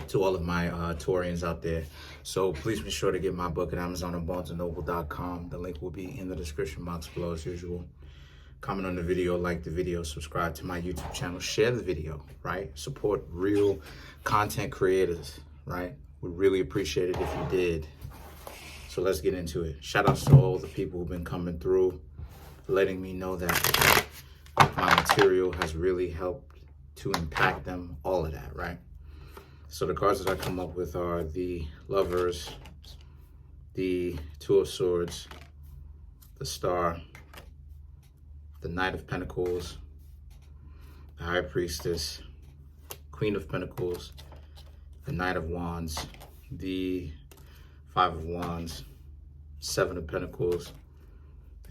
Taurians out there. So please be sure to get my book at Amazon and BarnesandNoble.com. The link will be in the description box below as usual. Comment on the video, like the video, subscribe to my YouTube channel, share the video, right? Support real content creators, right? Would really appreciate it if you did. So let's get into it. Shout out to all the people who've been coming through, letting me know that my material has really helped to impact them, all of that, right? So the cards that I come up with are the Lovers, the Two of Swords, the Star, the Knight of Pentacles, the High Priestess, Queen of Pentacles, the Knight of Wands, the Five of Wands, Seven of Pentacles,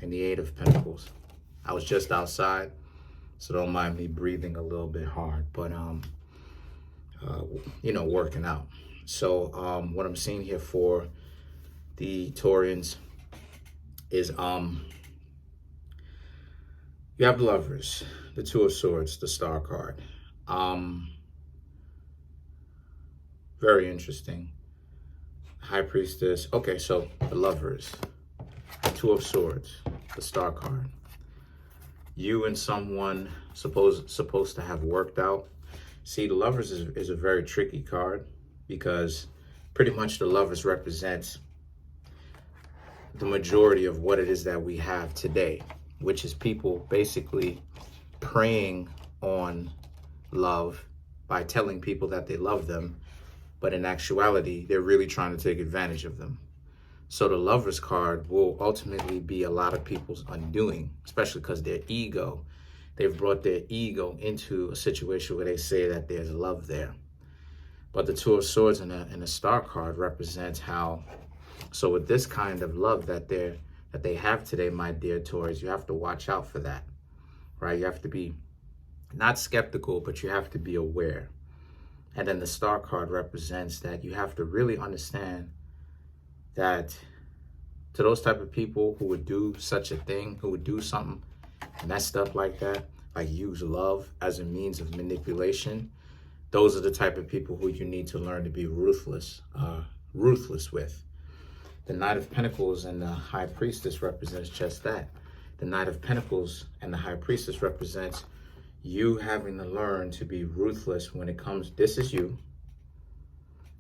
and the Eight of Pentacles. I was just outside, so don't mind me breathing a little bit hard, but you know, working out. So what I'm seeing here for the Taurians is you have the Lovers, the Two of Swords, the Star card. Very interesting. High Priestess. Okay, so the Lovers, the Two of Swords, the Star card. You and someone supposed to have worked out. See, the Lovers is a very tricky card because pretty much the Lovers represents the majority of what it is that we have today, which is people basically preying on love by telling people that they love them, but in actuality, they're really trying to take advantage of them. So the Lovers card will ultimately be a lot of people's undoing, especially because their ego, they've brought their ego into a situation where they say that there's love there. But the Two of Swords and the Star card represents how, so with this kind of love that they have today, my dear Taurus, you have to watch out for that, right? You have to be not skeptical, but you have to be aware. And then the Star card represents that you have to really understand that to those type of people who would do such a thing, who would do something messed up like that, like use love as a means of manipulation, those are the type of people who you need to learn to be ruthless with. The Knight of Pentacles and the High Priestess represents just that. The Knight of Pentacles and the High Priestess represents you having to learn to be ruthless when it comes, this is you,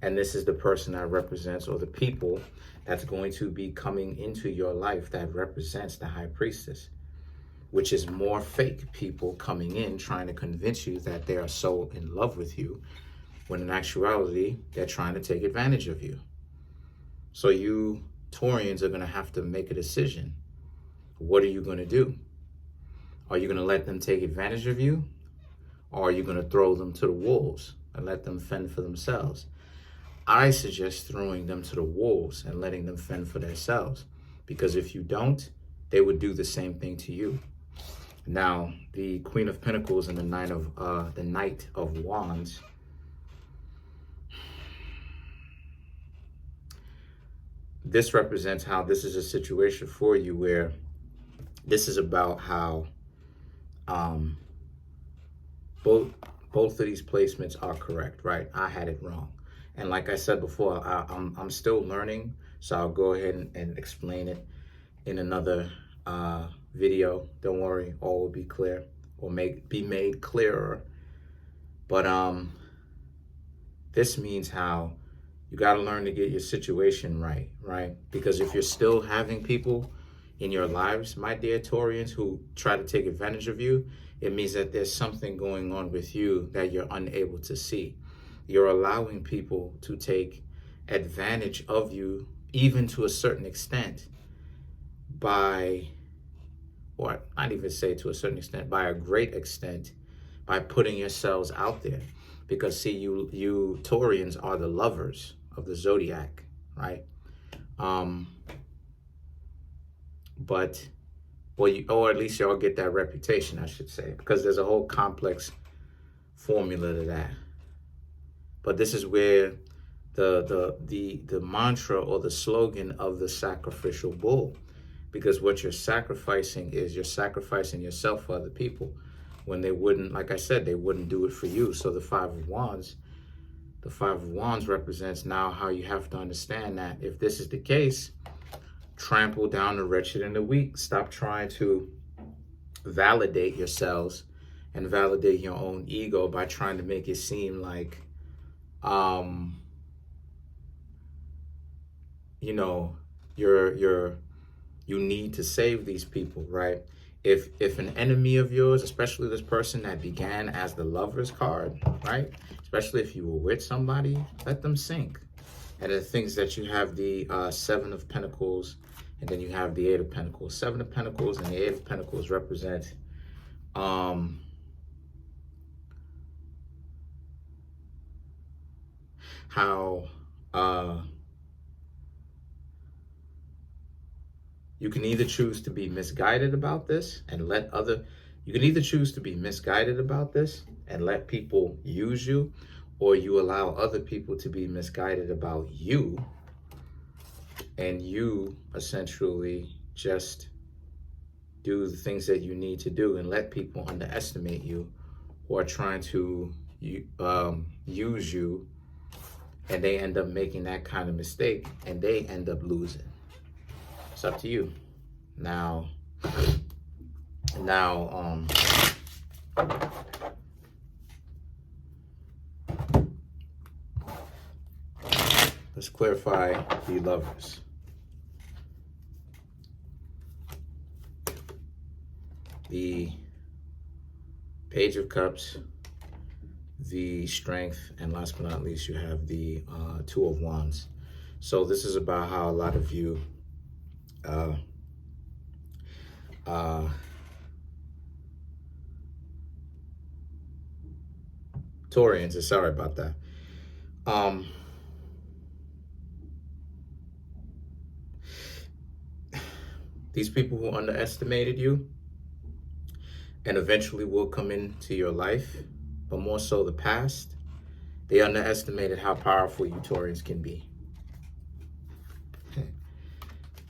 and this is the person that represents, or the people that's going to be coming into your life that represents the High Priestess, which is more fake people coming in trying to convince you that they are so in love with you, when in actuality, they're trying to take advantage of you. So you Taurians are going to have to make a decision. What are you going to do? Are you going to let them take advantage of you? Or are you going to throw them to the wolves and let them fend for themselves? I suggest throwing them to the wolves and letting them fend for themselves. Because if you don't, they would do the same thing to you. Now, the Queen of Pentacles and the Knight of Wands, this represents how this is a situation for you where this is about how both of these placements are correct, right? I had it wrong. And like I said before, I'm still learning, so I'll go ahead and explain it in another video. Don't worry, all will be clear or be made clearer. But this means how you got to learn to get your situation right? Because if you're still having people in your lives, my dear Taurians, who try to take advantage of you, it means that there's something going on with you that you're unable to see. You're allowing people to take advantage of you, even to a certain extent, by, or not even say to a certain extent, by a great extent, by putting yourselves out there. Because see, you Taurians are the lovers of the zodiac, right? But, well, or at least y'all get that reputation, I should say, because there's a whole complex formula to that. But this is where the mantra or the slogan of the sacrificial bull, because what you're sacrificing is you're sacrificing yourself for other people. when they wouldn't, like I said, they wouldn't do it for you. So the Five of Wands represents now how you have to understand that if this is the case, trample down the wretched and the weak. Stop trying to validate yourselves and validate your own ego by trying to make it seem like, you know, you need to save these people, right? If an enemy of yours, especially this person that began as the Lover's card, right? Especially if you were with somebody, let them sink. And the things that you have the Seven of Pentacles, and then you have the Eight of Pentacles. Seven of Pentacles and the Eight of Pentacles represent how you can either choose to be misguided about this and you can either choose to be misguided about this and let people use you, or you allow other people to be misguided about you, and you essentially just do the things that you need to do and let people underestimate you who are trying to use you, and they end up making that kind of mistake and they end up losing. It's up to you. Now, let's clarify the Lovers. The Page of Cups, the Strength, and last but not least, you have the Two of Wands. So this is about how a lot of you Taurians, sorry about that. These people who underestimated you and eventually will come into your life, but more so the past, they underestimated how powerful you Taurians can be.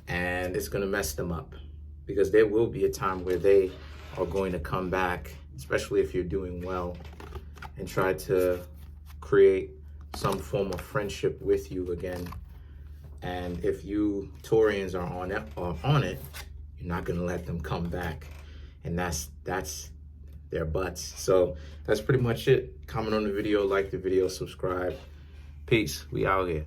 And it's going to mess them up, because there will be a time where they are going to come back, especially if you're doing well, and try to create some form of friendship with you again. And if you Taurians are on it, you're not going to let them come back. And that's their butts. So that's pretty much it. Comment on the video, like the video, subscribe. Peace. We out here.